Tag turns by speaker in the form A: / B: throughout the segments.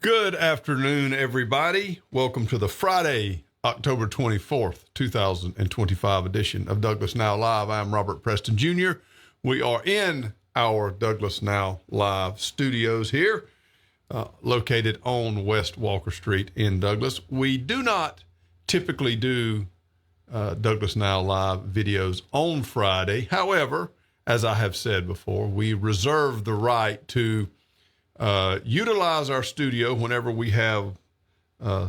A: Good afternoon, everybody. Welcome to the Friday, October 24th, 2025 edition of Douglas Now Live. I'm Robert Preston Jr. We are in our Douglas Now Live studios here, located on West Walker Street in Douglas. We do not typically do Douglas Now Live videos on Friday. However, as I have said before, we reserve the right to utilize our studio whenever we have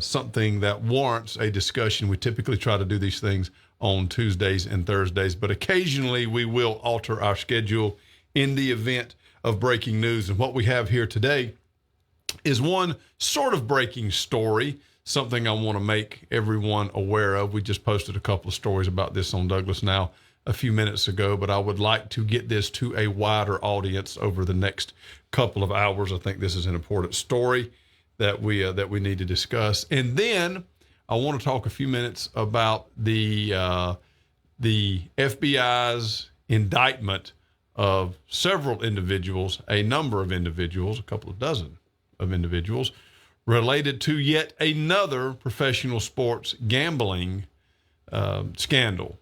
A: something that warrants a discussion. We typically try to do these things on Tuesdays and Thursdays, but occasionally we will alter our schedule in the event of breaking news. And what we have here today is one sort of breaking story, something I want to make everyone aware of. We just posted a couple of stories about this on Douglas Now a few minutes ago, but I would like to get this to a wider audience over the next couple of hours. I think this is an important story that we need to discuss. And then I want to talk a few minutes about the FBI's indictment of several individuals, a number of individuals, a couple of dozen of individuals, related to yet another professional sports gambling scandal.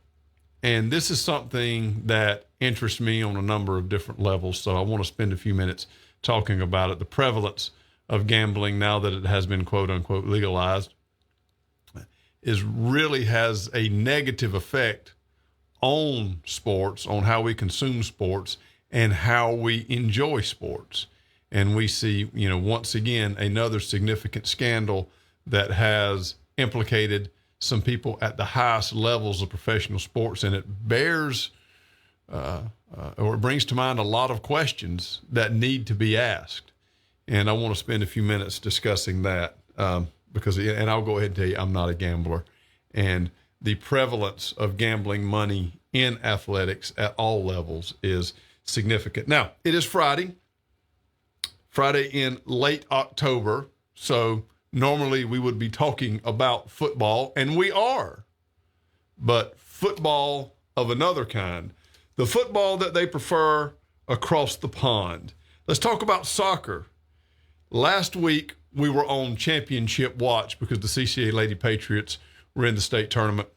A: And this is something that interests me on a number of different levels. So I want to spend a few minutes talking about it. The prevalence of gambling, now that it has been quote unquote legalized, really has a negative effect on sports, on how we consume sports and how we enjoy sports. And we see, once again, another significant scandal that has implicated some people at the highest levels of professional sports, and it bears or it brings to mind a lot of questions that need to be asked. And I want to spend a few minutes discussing that because I'll go ahead and tell you, I'm not a gambler. And the prevalence of gambling money in athletics at all levels is significant. Now, it is Friday in late October, so normally we would be talking about football, and we are, but football of another kind, the football that they prefer across the pond. Let's talk about soccer. Last week, we were on championship watch because the CCA Lady Patriots were in the state tournament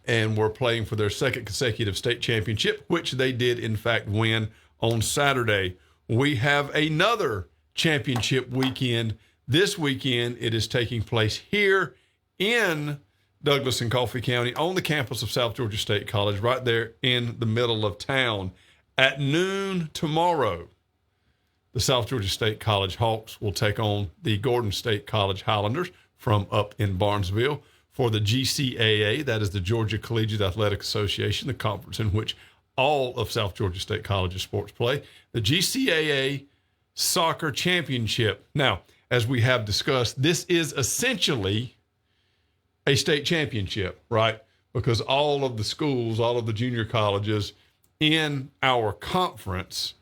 A: and were playing for their second consecutive state championship, which they did, in fact, win on Saturday. We have another championship weekend. This weekend, it is taking place here in Douglas and Coffee County on the campus of South Georgia State College, right there in the middle of town. At noon tomorrow, the South Georgia State College Hawks will take on the Gordon State College Highlanders from up in Barnesville for the GCAA, that is the Georgia Collegiate Athletic Association, the conference in which all of South Georgia State College's sports play, the GCAA Soccer Championship. Now, as we have discussed, this is essentially a state championship, right? Because all of the schools, all of the junior colleges in our conference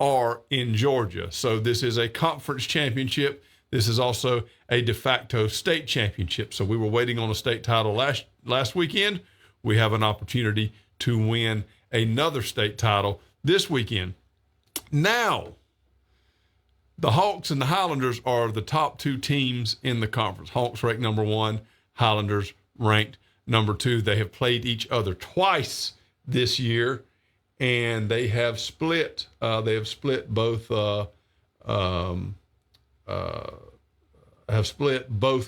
A: are in Georgia. So this is a conference championship. This is also a de facto state championship. So we were waiting on a state title last weekend. We have an opportunity to win another state title this weekend. Now, the Hawks and the Highlanders are the top two teams in the conference. Hawks ranked number 1, Highlanders ranked number 2. They have played each other twice this year, and they have split. Both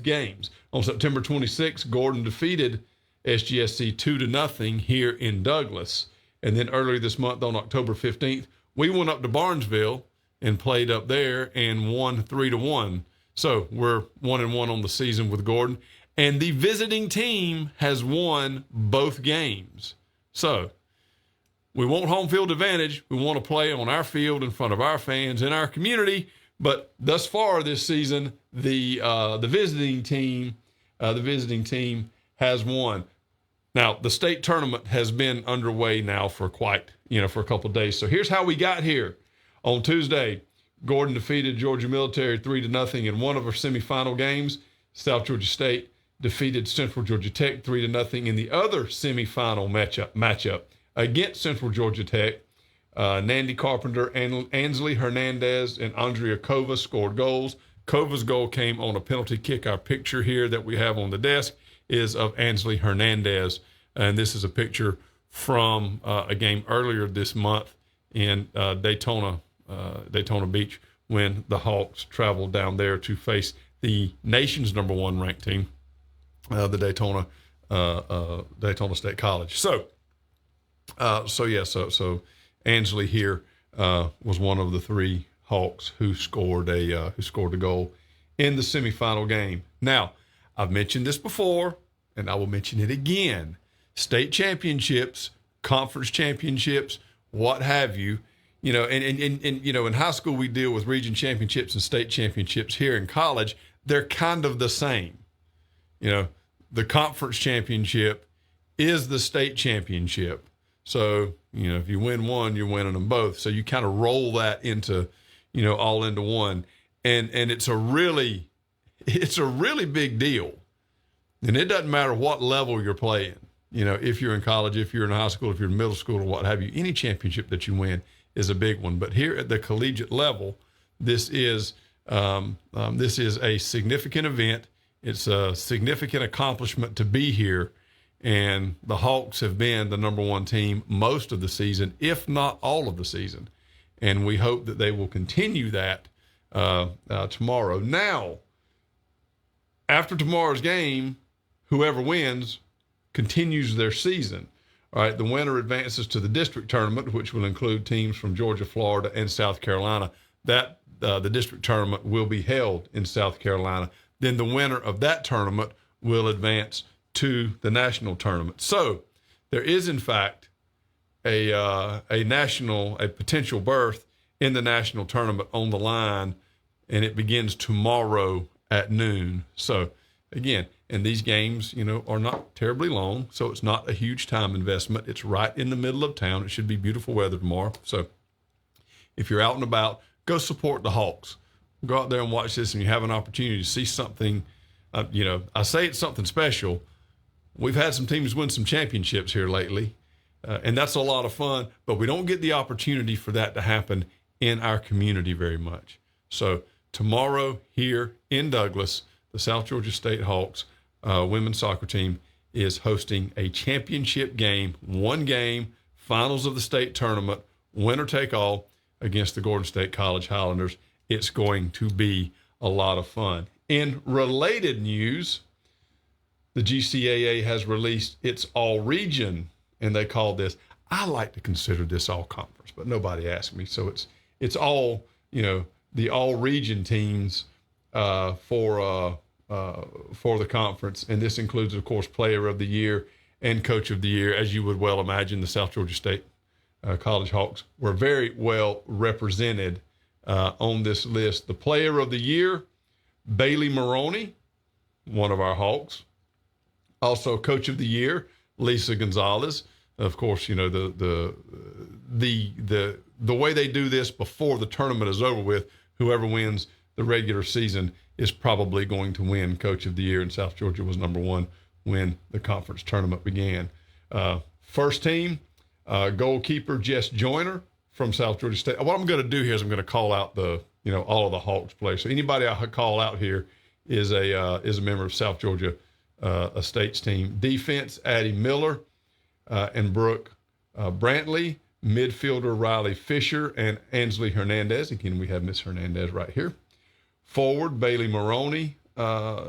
A: games. On September 26th, Gordon defeated SGSC 2-0 here in Douglas, and then earlier this month on October 15th, we went up to Barnesville and played up there and won 3-1. So we're 1-1 on the season with Gordon. And the visiting team has won both games. So we want home field advantage. We want to play on our field in front of our fans in our community. But thus far this season, the visiting team has won. Now, the state tournament has been underway now for for a couple of days. So here's how we got here. On Tuesday, Gordon defeated Georgia Military 3-0 in one of our semifinal games. South Georgia State defeated Central Georgia Tech 3-0 in the other semifinal matchup against Central Georgia Tech. Nandy Carpenter, Ansley Hernandez, and Andrea Kova scored goals. Kova's goal came on a penalty kick. Our picture here that we have on the desk is of Ansley Hernandez, and this is a picture from a game earlier this month in Daytona Beach, when the Hawks traveled down there to face the nation's number 1 ranked team, the Daytona State College. So Ansley here was one of the 3 Hawks who scored a goal in the semifinal game. Now, I've mentioned this before, and I will mention it again. State championships, conference championships, what have you. You know, and in high school we deal with region championships and state championships. Here in college, they're kind of the same. You know, the conference championship is the state championship. So, you know, if you win one, you're winning them both. So you kind of roll that into, you know, all into one. And it's a really big deal. And it doesn't matter what level you're playing. You know, if you're in college, if you're in high school, if you're in middle school or what have you, any championship that you win is a big one. But here at the collegiate level, this is a significant event. It's a significant accomplishment to be here. And the Hawks have been the number 1 team most of the season, if not all of the season. And we hope that they will continue that tomorrow. Now, after tomorrow's game, whoever wins continues their season. All right, the winner advances to the district tournament, which will include teams from Georgia, Florida, and South Carolina. That the district tournament will be held in South Carolina. Then the winner of that tournament will advance to the national tournament. So there is, in fact, a potential berth in the national tournament on the line, and it begins tomorrow at noon. So again, and these games, you know, are not terribly long, so it's not a huge time investment. It's right in the middle of town. It should be beautiful weather tomorrow. So if you're out and about, go support the Hawks. Go out there and watch this, and you have an opportunity to see something. You know, I say it's something special. We've had some teams win some championships here lately, and that's a lot of fun, but we don't get the opportunity for that to happen in our community very much. So tomorrow here in Douglas, the South Georgia State Hawks women's soccer team is hosting a championship game, 1 game, finals of the state tournament, winner take all against the Gordon State College Highlanders. It's going to be a lot of fun. In related news, the GCAA has released its all-region, and they call this, I like to consider this all-conference, but nobody asked me. So it's all, you know, the all-region teams for the conference. And this includes, of course, Player of the Year and Coach of the Year. As you would well imagine, the South Georgia State College Hawks were very well represented on this list. The Player of the Year, Bailey Maroney, one of our Hawks. Also, Coach of the Year, Lisa Gonzalez. Of course, you know, the way they do this before the tournament is over with, whoever wins the regular season is probably going to win Coach of the Year, and South Georgia was number 1 when the conference tournament began. First team, goalkeeper Jess Joyner from South Georgia State. What I'm going to do here is I'm going to call out all of the Hawks players. So anybody I call out here is a member of South Georgia State's team. Defense, Addie Miller and Brooke Brantley. Midfielder, Riley Fisher and Ansley Hernandez. Again, we have Miss Hernandez right here. Forward, Bailey Maroney,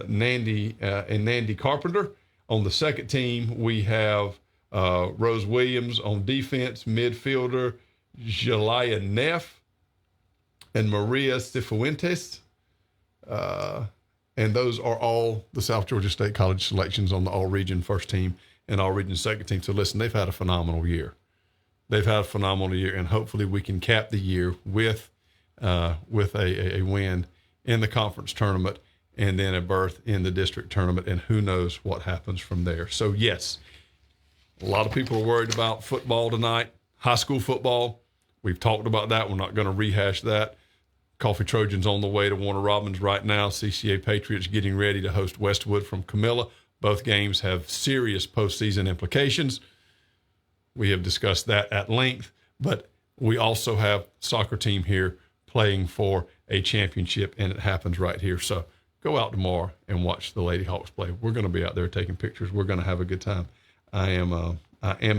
A: Nandy Carpenter. On the second team, we have Rose Williams. On defense, midfielder, Jalaya Neff and Maria Cifuentes. And those are all the South Georgia State College selections on the all-region first team and all-region second team. So listen, they've had a phenomenal year. And hopefully we can cap the year with a win in the conference tournament and then a berth in the district tournament, and who knows what happens from there. So, yes, a lot of people are worried about football tonight, high school football. We've talked about that. We're not going to rehash that. Coffee Trojans on the way to Warner Robins right now. CCA Patriots getting ready to host Westwood from Camilla. Both games have serious postseason implications. We have discussed that at length, but we also have soccer team here playing for a championship, and it happens right here. So go out tomorrow and watch the Lady Hawks play. We're going to be out there taking pictures. We're going to have a good time. I am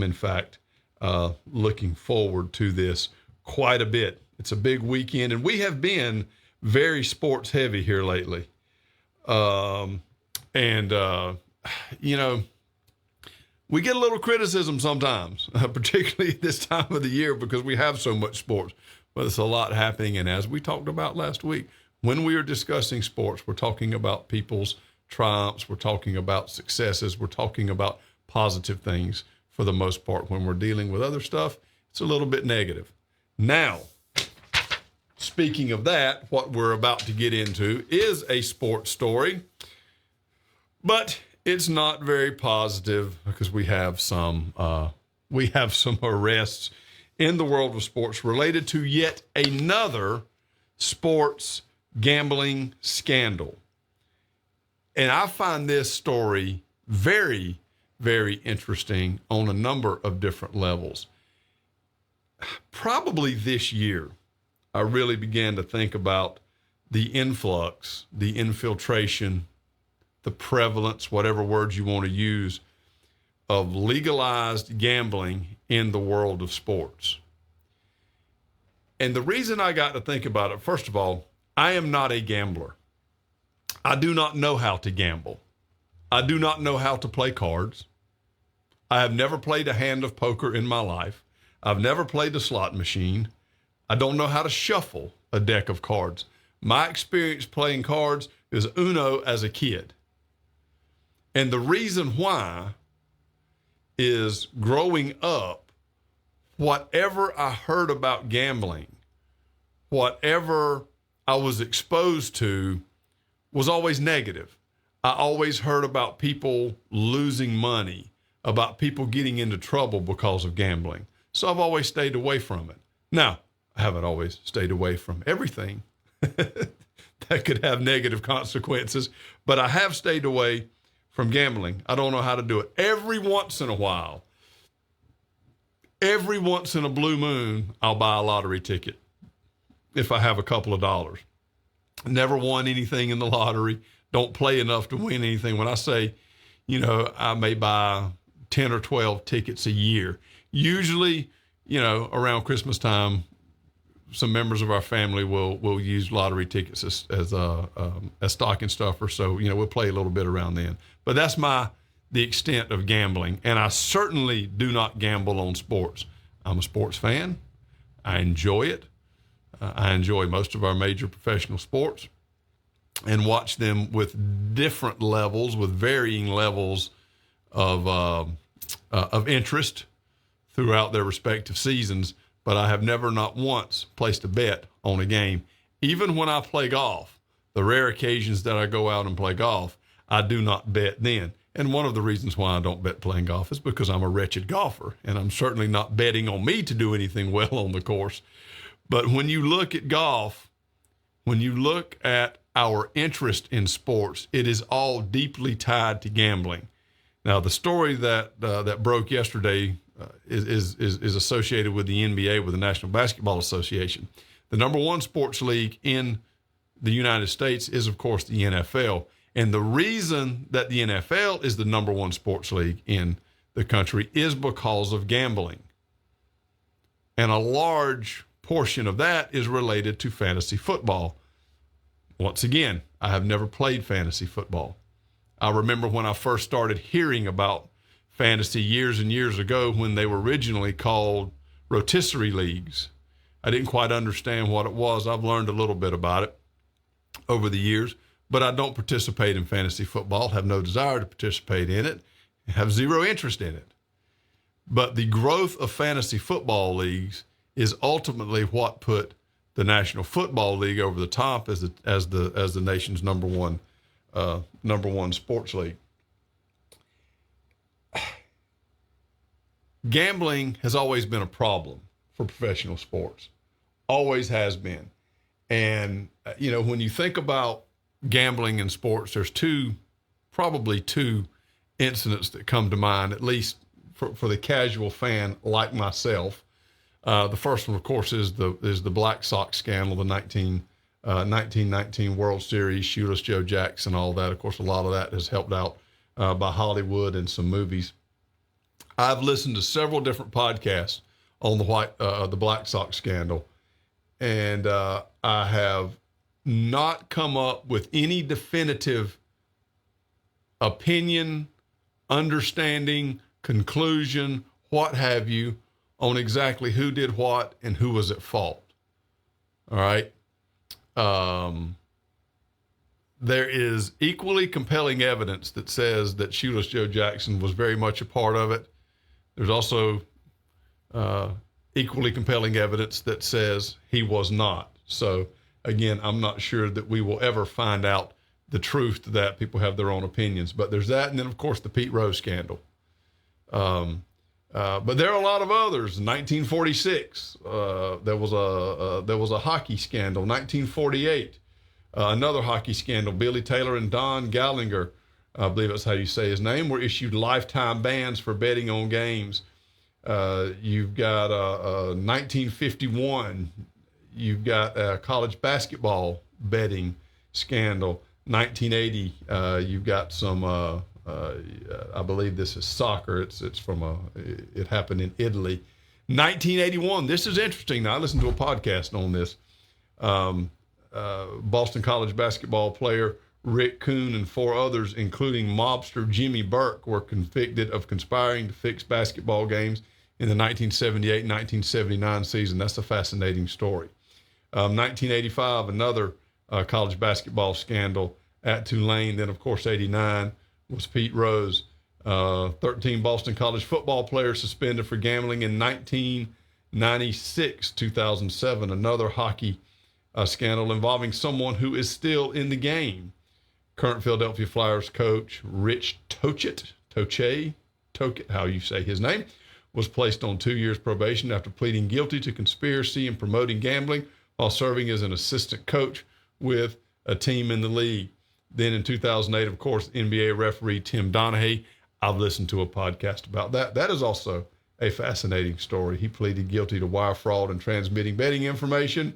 A: in fact, looking forward to this quite a bit. It's a big weekend, and we have been very sports heavy here lately. We get a little criticism sometimes, particularly this time of the year, because we have so much sports, but it's a lot happening. And as we talked about last week, when we are discussing sports, we're talking about people's triumphs. We're talking about successes. We're talking about positive things for the most part. When we're dealing with other stuff, it's a little bit negative. Now, speaking of that, what we're about to get into is a sports story, but it's not very positive because we have some arrests in the world of sports related to yet another sports gambling scandal. And I find this story very, very interesting on a number of different levels. Probably this year, I really began to think about the influx, the infiltration, the prevalence, whatever words you want to use, of legalized gambling in the world of sports. And the reason I got to think about it, first of all, I am not a gambler. I do not know how to gamble. I do not know how to play cards. I have never played a hand of poker in my life. I've never played a slot machine. I don't know how to shuffle a deck of cards. My experience playing cards is Uno as a kid. And the reason why is growing up, whatever I heard about gambling, whatever I was exposed to was always negative. I always heard about people losing money, about people getting into trouble because of gambling. So I've always stayed away from it. Now, I haven't always stayed away from everything that could have negative consequences, but I have stayed away from gambling. I don't know how to do it. Every once in a while, every once in a blue moon, I'll buy a lottery ticket if I have a couple of dollars. Never won anything in the lottery. Don't play enough to win anything. When I say, I may buy 10 or 12 tickets a year. Usually, around Christmas time, some members of our family will use lottery tickets as stocking stuffer. So, we'll play a little bit around then. But that's the extent of gambling. And I certainly do not gamble on sports. I'm a sports fan. I enjoy it. I enjoy most of our major professional sports and watch them with different levels, with varying levels of interest throughout their respective seasons. But I have never, not once, placed a bet on a game. Even when I play golf, the rare occasions that I go out and play golf, I do not bet then. And one of the reasons why I don't bet playing golf is because I'm a wretched golfer, and I'm certainly not betting on me to do anything well on the course. But when you look at golf, when you look at our interest in sports, it is all deeply tied to gambling. Now, the story that broke yesterday is associated with the NBA, with the National Basketball Association. The number one sports league in the United States is, of course, the NFL. And the reason that the NFL is the number one sports league in the country is because of gambling. And a large portion of that is related to fantasy football. Once again, I have never played fantasy football. I remember when I first started hearing about fantasy years and years ago when they were originally called rotisserie leagues. I didn't quite understand what it was. I've learned a little bit about it over the years, but I don't participate in fantasy football, have no desire to participate in it, have zero interest in it. But the growth of fantasy football leagues is ultimately what put the National Football League over the top as the nation's number one sports league. Gambling has always been a problem for professional sports, always has been. And when you think about gambling in sports, there's probably two incidents that come to mind, at least for the casual fan like myself. The first one, of course, is the Black Sox scandal, the 1919 World Series, Shoeless Joe Jackson, all that. Of course, a lot of that is helped out by Hollywood and some movies. I've listened to several different podcasts on the Black Sox scandal, and I have not come up with any definitive opinion, understanding, conclusion, what have you, on exactly who did what and who was at fault. All right. There is equally compelling evidence that says that Shoeless Joe Jackson was very much a part of it. There's also equally compelling evidence that says he was not. So, again, I'm not sure that we will ever find out the truth to that. People have their own opinions. But there's that, and then, of course, the Pete Rose scandal. But there are a lot of others. In 1946, there was a hockey scandal. 1948, another hockey scandal. Billy Taylor and Don Gallagher, I believe that's how you say his name, were issued lifetime bans for betting on games. You've got 1951. You've got a college basketball betting scandal. 1980, you've got some. I believe this is soccer. It happened in Italy. 1981. This is interesting. Now, I listened to a podcast on this. Boston College basketball player Rick Kuhn and 4 others, including mobster Jimmy Burke, were convicted of conspiring to fix basketball games in the 1978-1979 season. That's a fascinating story. 1985, another college basketball scandal at Tulane. Then, of course, 89 was Pete Rose. 13 Boston College football players suspended for gambling in 1996, 2007. Another hockey scandal involving someone who is still in the game. Current Philadelphia Flyers coach Rich Tocchet, how you say his name, was placed on 2 years probation after pleading guilty to conspiracy and promoting gambling while serving as an assistant coach with a team in the league. Then in 2008, of course, NBA referee Tim Donaghy. I've listened to a podcast about that. That is also a fascinating story. He pleaded guilty to wire fraud and transmitting betting information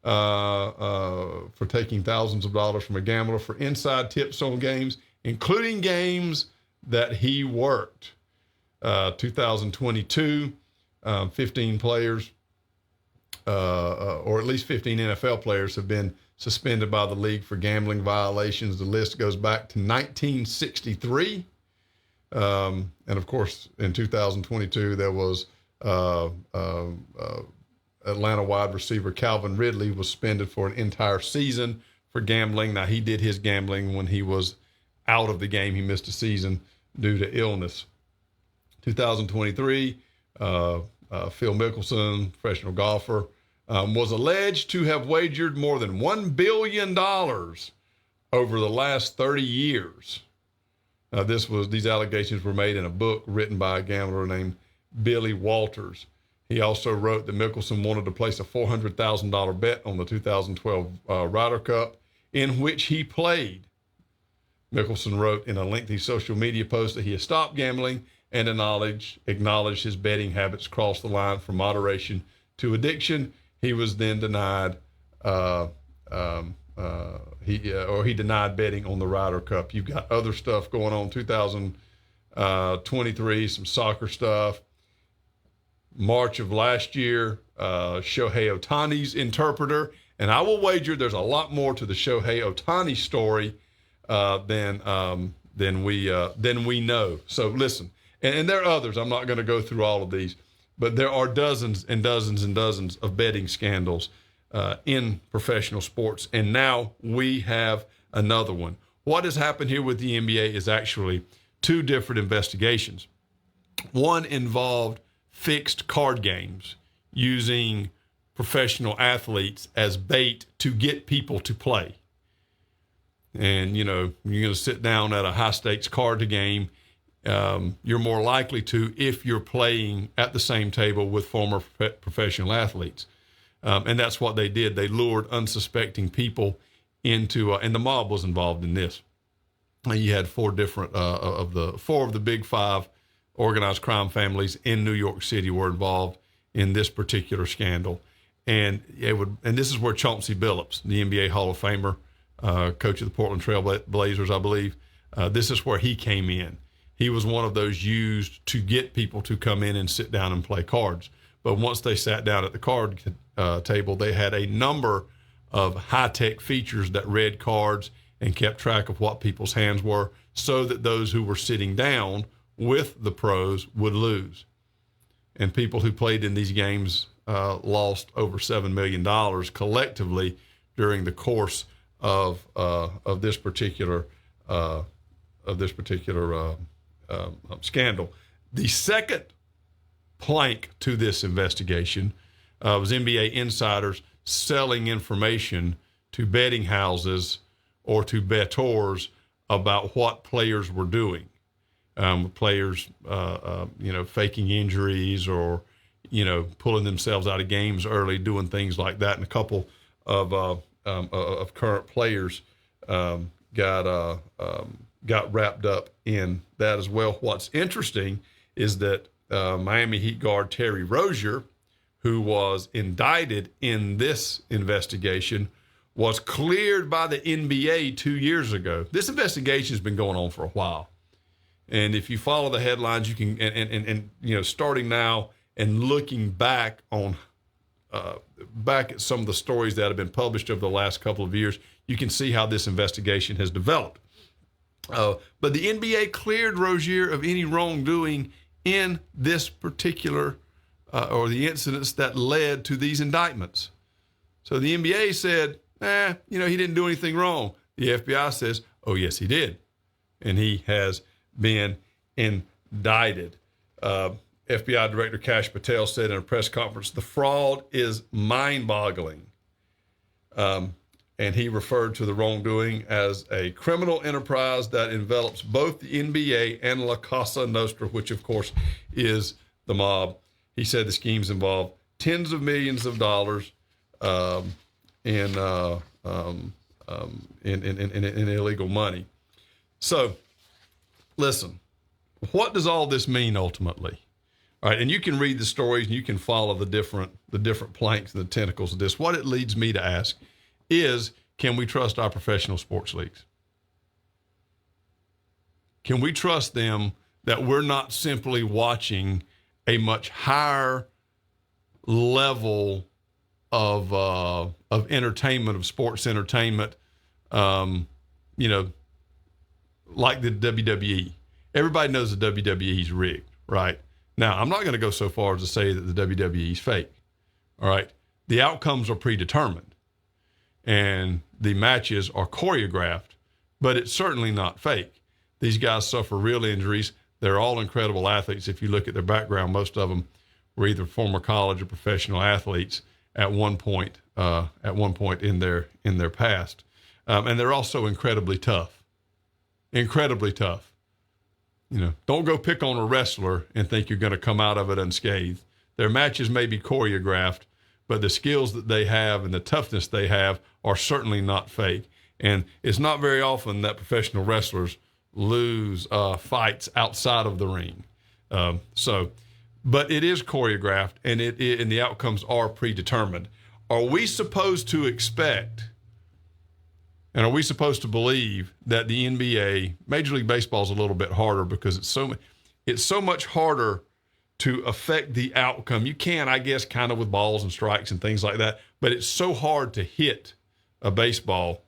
A: for taking thousands of dollars from a gambler for inside tips on games, including games that he worked. 2022, 15 players, or at least 15 NFL players have been suspended by the league for gambling violations. The list goes back to 1963. And of course, in 2022, there was Atlanta wide receiver Calvin Ridley was suspended for an entire season for gambling. Now, he did his gambling when he was out of the game. He missed a season due to illness. 2023, Phil Mickelson, professional golfer, was alleged to have wagered more than $1 billion over the last 30 years. These allegations were made in a book written by a gambler named Billy Walters. He also wrote that Mickelson wanted to place a $400,000 bet on the 2012 Ryder Cup, in which he played. Mickelson wrote in a lengthy social media post that he has stopped gambling and acknowledged his betting habits crossed the line from moderation to addiction. He was then denied. He denied betting on the Ryder Cup. You've got other stuff going on. 2023, some soccer stuff. March of last year, Shohei Ohtani's interpreter, and I will wager there's a lot more to the Shohei Ohtani story than we know. So listen, and there are others. I'm not going to go through all of these, but there are dozens and dozens and dozens of betting scandals in professional sports, and now we have another one. What has happened here with the NBA is actually 2 different investigations. One involved fixed card games using professional athletes as bait to get people to play. And, you know, you're going to sit down at a high-stakes card game. You're more likely to if you're playing at the same table with former professional athletes. And that's what they did. They lured unsuspecting people into, and the mob was involved in this. And you had 4 different of the big 5 organized crime families in New York City were involved in this particular scandal. And this is where Chauncey Billups, the NBA Hall of Famer, coach of the Portland Trail Blazers, I believe, this is where he came in. He was one of those used to get people to come in and sit down and play cards. But once they sat down at the card table, they had a number of high-tech features that read cards and kept track of what people's hands were, so that those who were sitting down with the pros would lose. And people who played in these games lost over $7 million collectively during the course of this particular scandal. The second plank to this investigation was NBA insiders selling information to betting houses or to bettors about what players were doing. Players, faking injuries or, pulling themselves out of games early, doing things like that. And a couple of current players got wrapped up in that as well. What's interesting is that Miami Heat guard Terry Rozier, who was indicted in this investigation, was cleared by the NBA 2 years ago. This investigation has been going on for a while. And if you follow the headlines, you can, and starting now and looking back on, back at some of the stories that have been published over the last couple of years, you can see how this investigation has developed. But the NBA cleared Rozier of any wrongdoing in this particular, or the incidents that led to these indictments. So the NBA said, he didn't do anything wrong. The FBI says, oh, yes, he did. And he has been indicted. FBI Director Kash Patel said in a press conference, the fraud is mind-boggling. And he referred to the wrongdoing as a criminal enterprise that envelops both the NBA and La Cosa Nostra, which, of course, is the mob. He said the schemes involve tens of millions of dollars in illegal money. So, listen, what does all this mean ultimately? All right, and you can read the stories and you can follow the different planks and the tentacles of this. What it leads me to ask is, can we trust our professional sports leagues? Can we trust them that we're not simply watching a much higher level of entertainment, of sports entertainment, like the WWE? Everybody knows the WWE is rigged, right? Now, I'm not going to go so far as to say that the WWE is fake, all right? The outcomes are predetermined, and the matches are choreographed, but it's certainly not fake. These guys suffer real injuries. They're all incredible athletes. If you look at their background, most of them were either former college or professional athletes at one point in their past. And they're also incredibly tough. Incredibly tough. Don't go pick on a wrestler and think you're going to come out of it unscathed. Their matches may be choreographed, but the skills that they have and the toughness they have are certainly not fake. And it's not very often that professional wrestlers lose fights outside of the ring. But it is choreographed, and and the outcomes are predetermined. Are we supposed to expect, and are we supposed to believe that the NBA, Major League Baseball is a little bit harder because it's so much harder to affect the outcome? You can, I guess, kind of with balls and strikes and things like that, but it's so hard to hit a baseball.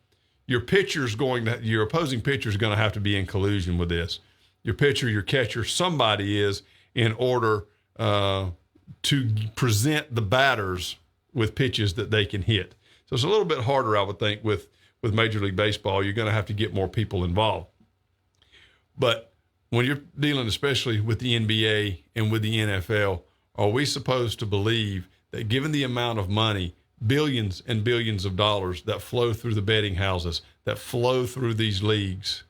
A: Your opposing pitcher is going to have to be in collusion with this. Your pitcher, your catcher, somebody is, in order to present the batters with pitches that they can hit. So it's a little bit harder, I would think, with Major League Baseball. You're going to have to get more people involved. But when you're dealing especially with the NBA and with the NFL, are we supposed to believe that given the amount of money, billions and billions of dollars that flow through the betting houses, that flow through these leagues,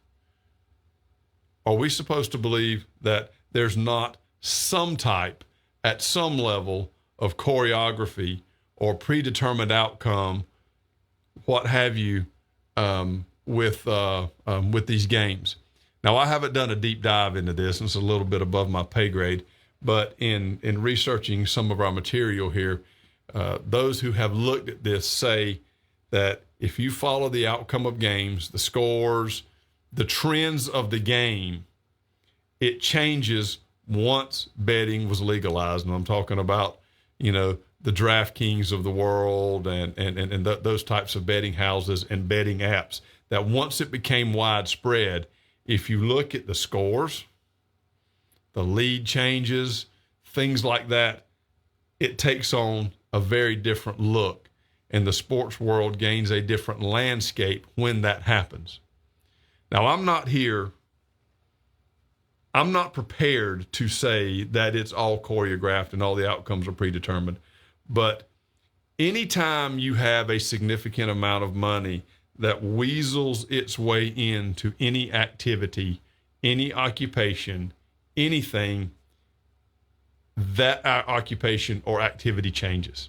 A: are we supposed to believe that there's not some type, at some level, of choreography or predetermined outcome, what have you, with these games? Now, I haven't done a deep dive into this, and it's a little bit above my pay grade, But in researching some of our material here, those who have looked at this say that if you follow the outcome of games, the scores, the trends of the game, it changes once betting was legalized. And I'm talking about, the DraftKings of the world and those types of betting houses and betting apps, that once it became widespread, if you look at the scores, the lead changes, things like that, it takes on a very different look, and the sports world gains a different landscape when that happens. Now, I'm not prepared to say that it's all choreographed and all the outcomes are predetermined, but anytime you have a significant amount of money that weasels its way into any activity, any occupation, anything, that occupation or activity changes.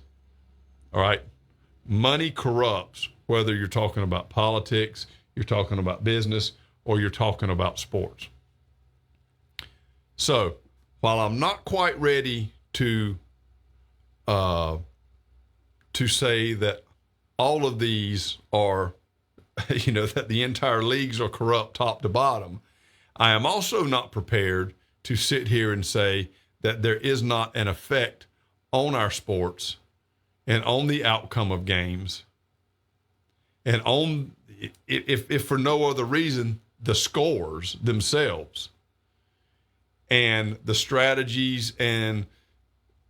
A: All right? Money corrupts, whether you're talking about politics, you're talking about business, or you're talking about sports. So, while I'm not quite ready to say that all of these are, that the entire leagues are corrupt top to bottom, I am also not prepared to sit here and say that there is not an effect on our sports and on the outcome of games and on, if for no other reason, the scores themselves and the strategies and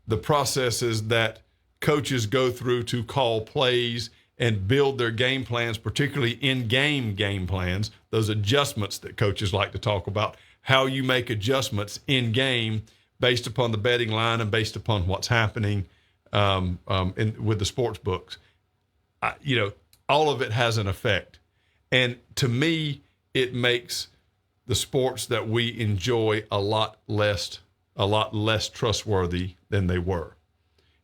A: the processes that coaches go through to call plays and build their game plans, particularly in-game game plans, those adjustments that coaches like to talk about, how you make adjustments in-game based upon the betting line and based upon what's happening with the sports books. All of it has an effect. And to me, it makes the sports that we enjoy a lot less trustworthy than they were.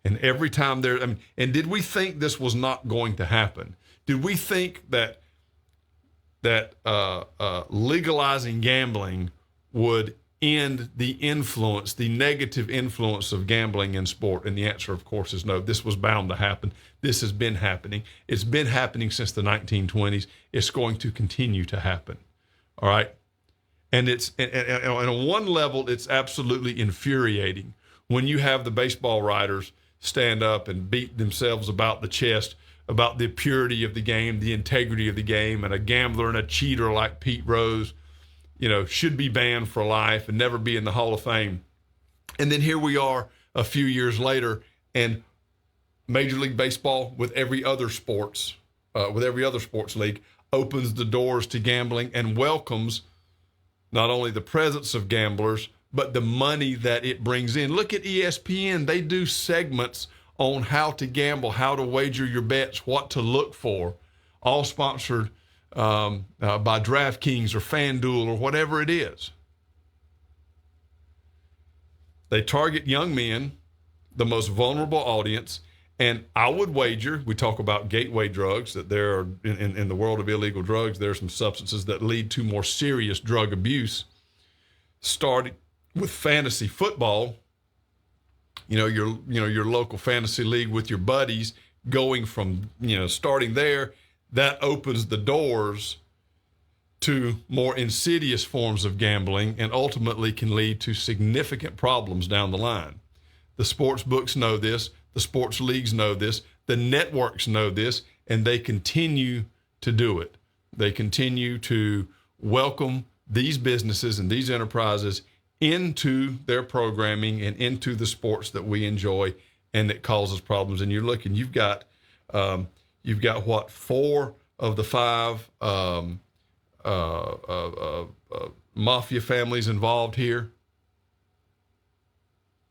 A: And every time and did we think this was not going to happen? Did we think that legalizing gambling would end the negative influence of gambling in sport? And the answer, of course, is no. This was bound to happen. This has been happening. It's been happening since the 1920s. It's going to continue to happen. All right? And and on one level, it's absolutely infuriating when you have the baseball writers stand up and beat themselves about the chest about the purity of the game, the integrity of the game, and a gambler and a cheater like Pete Rose, should be banned for life and never be in the Hall of Fame. And then here we are a few years later, and Major League Baseball, with every other sports league, opens the doors to gambling and welcomes not only the presence of gamblers, but the money that it brings in. Look at ESPN. They do segments on how to gamble, how to wager your bets, what to look for, all sponsored by DraftKings or FanDuel or whatever it is. They target young men, the most vulnerable audience, and I would wager, we talk about gateway drugs, that there are, in the world of illegal drugs, there are some substances that lead to more serious drug abuse. Starting with fantasy football, your local fantasy league with your buddies, going from, starting there, that opens the doors to more insidious forms of gambling and ultimately can lead to significant problems down the line. The sports books know this. The sports leagues know this. The networks know this, and they continue to do it. They continue to welcome these businesses and these enterprises into their programming and into the sports that we enjoy and that causes problems. And you're looking, you've got what, 4 of the 5 mafia families involved here.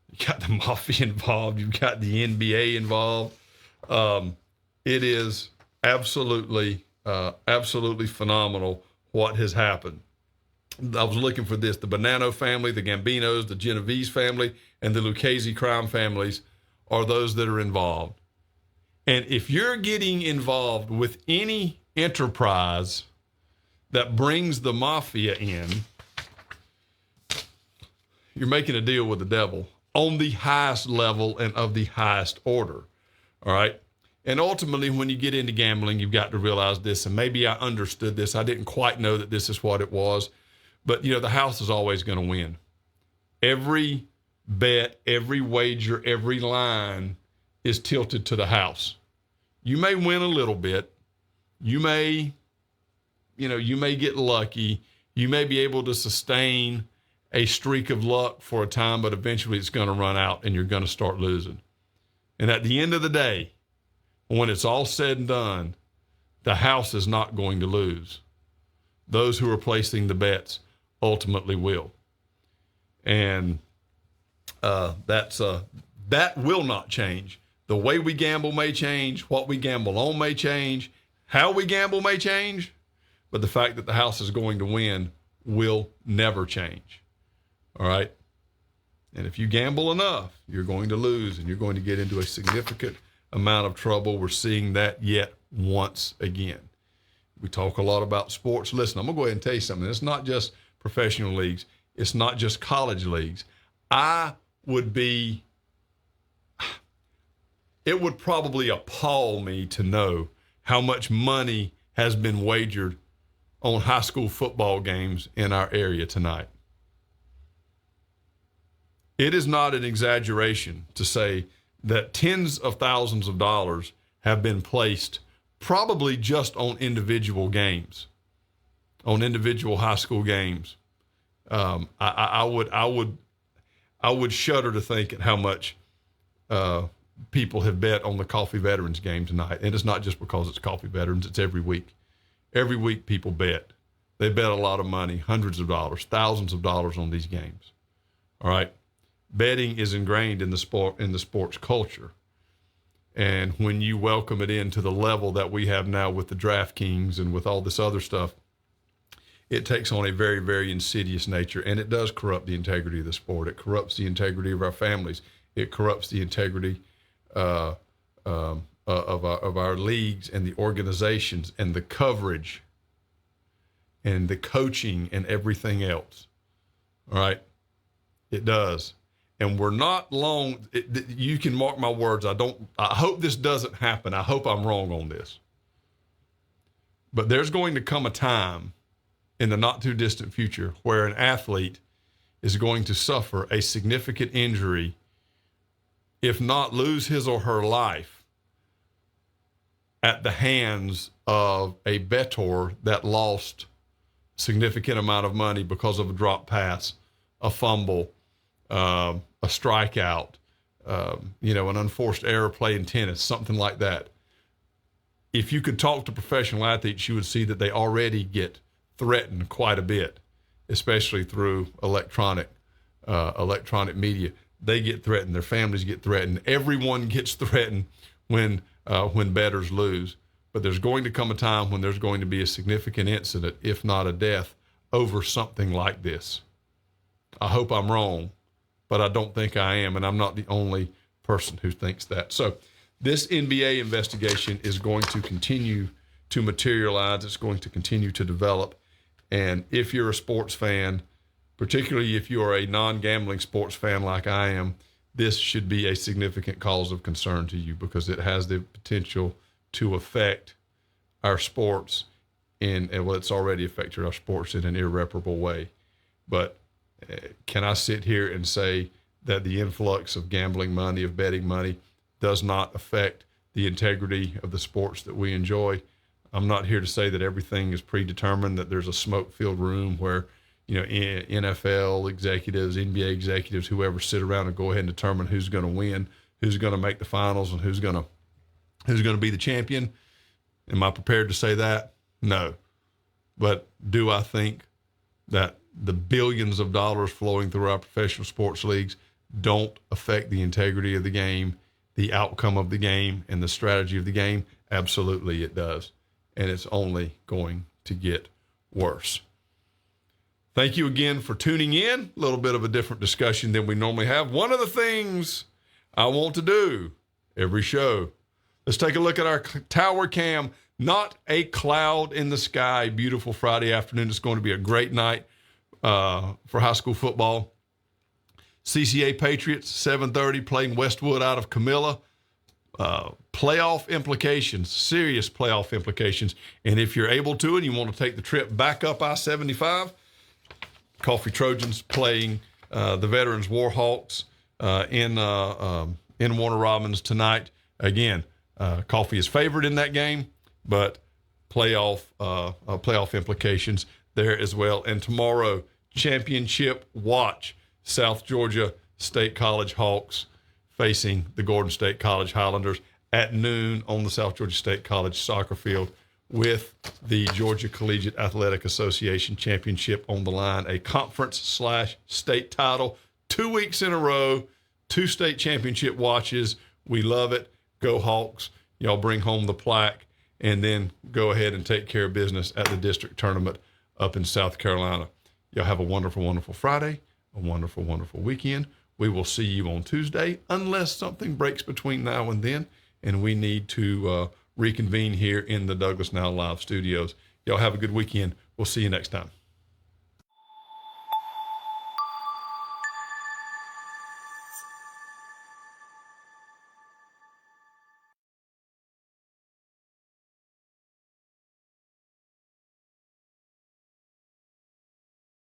A: You got the mafia involved. You've got the NBA involved. It is absolutely phenomenal what has happened. I was looking for this. The Bonanno family, the Gambinos, the Genovese family, and the Lucchese crime families are those that are involved. And if you're getting involved with any enterprise that brings the mafia in, you're making a deal with the devil. on the highest level and of the highest order. All right. And ultimately, when you get into gambling, you've got to realize this, and maybe I understood this. I didn't quite know that this is what it was, but the house is always going to win. Every bet, every wager, every line is tilted to the house. You may win a little bit. You may get lucky. You may be able to sustain a streak of luck for a time, but eventually it's going to run out and you're going to start losing. And at the end of the day, when it's all said and done, the house is not going to lose. Those who are placing the bets ultimately will. And that will not change. The way we gamble may change. What we gamble on may change. How we gamble may change. But the fact that the house is going to win will never change. All right? And if you gamble enough, you're going to lose, and you're going to get into a significant amount of trouble. We're seeing that yet once again. We talk a lot about sports. Listen, I'm going to go ahead and tell you something. It's not just professional leagues. It's not just college leagues. It would probably appall me to know how much money has been wagered on high school football games in our area tonight. It is not an exaggeration to say that tens of thousands of dollars have been placed probably just on individual games, on individual high school games. I would shudder to think at how much people have bet on the Coffee Veterans game tonight. And it's not just because it's Coffee Veterans, it's every week. Every week people bet. They bet a lot of money, hundreds of dollars, thousands of dollars on these games. All right. Betting is ingrained in the sports culture. And when you welcome it into the level that we have now with the DraftKings and with all this other stuff, it takes on a very, very insidious nature, and it does corrupt the integrity of the sport. It corrupts the integrity of our families. It corrupts the integrity of our leagues and the organizations and the coverage and the coaching and everything else. All right? It does. And we're not long. You can mark my words. I hope this doesn't happen. I hope I'm wrong on this. But there's going to come a time in the not too distant future where an athlete is going to suffer a significant injury, if not lose his or her life, at the hands of a bettor that lost a significant amount of money because of a drop pass, a fumble, a strikeout, an unforced error playing tennis, something like that. If you could talk to professional athletes, you would see that they already get threatened quite a bit, especially through electronic media. They get threatened. Their families get threatened. Everyone gets threatened when bettors lose. But there's going to come a time when there's going to be a significant incident, if not a death, over something like this. I hope I'm wrong, but I don't think I am, and I'm not the only person who thinks that. So this NBA investigation is going to continue to materialize. It's going to continue to develop. And if you're a sports fan, particularly if you are a non-gambling sports fan like I am, this should be a significant cause of concern to you, because it has the potential to affect our sports it's already affected our sports in an irreparable way. But can I sit here and say that the influx of gambling money, of betting money, does not affect the integrity of the sports that we enjoy? I'm not here to say that everything is predetermined, that there's a smoke-filled room where, NFL executives, NBA executives, whoever sit around and go ahead and determine who's going to win, who's going to make the finals, and who's going to be the champion. Am I prepared to say that? No. But do I think that the billions of dollars flowing through our professional sports leagues don't affect the integrity of the game, the outcome of the game, and the strategy of the game? Absolutely it does. And it's only going to get worse. Thank you again for tuning in. A little bit of a different discussion than we normally have. One of the things I want to do every show, let's take a look at our tower cam. Not a cloud in the sky. Beautiful Friday afternoon. It's going to be a great night for high school football. CCA Patriots, 7:30, playing Westwood out of Camilla. Playoff implications, serious playoff implications. And if you're able to and you want to take the trip back up I-75, Coffee Trojans playing the Veterans Warhawks in Warner Robins tonight. Again, Coffee is favored in that game, but playoff implications there as well. And tomorrow, championship watch, South Georgia State College Hawks facing the Gordon State College Highlanders at noon on the South Georgia State College soccer field, with the Georgia Collegiate Athletic Association championship on the line, a conference/state title, 2 weeks in a row, 2 state championship watches. We love it. Go Hawks. Y'all bring home the plaque and then go ahead and take care of business at the district tournament up in South Carolina. Y'all have a wonderful, wonderful Friday, a wonderful, wonderful weekend. We will see you on Tuesday, unless something breaks between now and then, and we need to reconvene here in the Douglas Now Live studios. Y'all have a good weekend. We'll see you next time.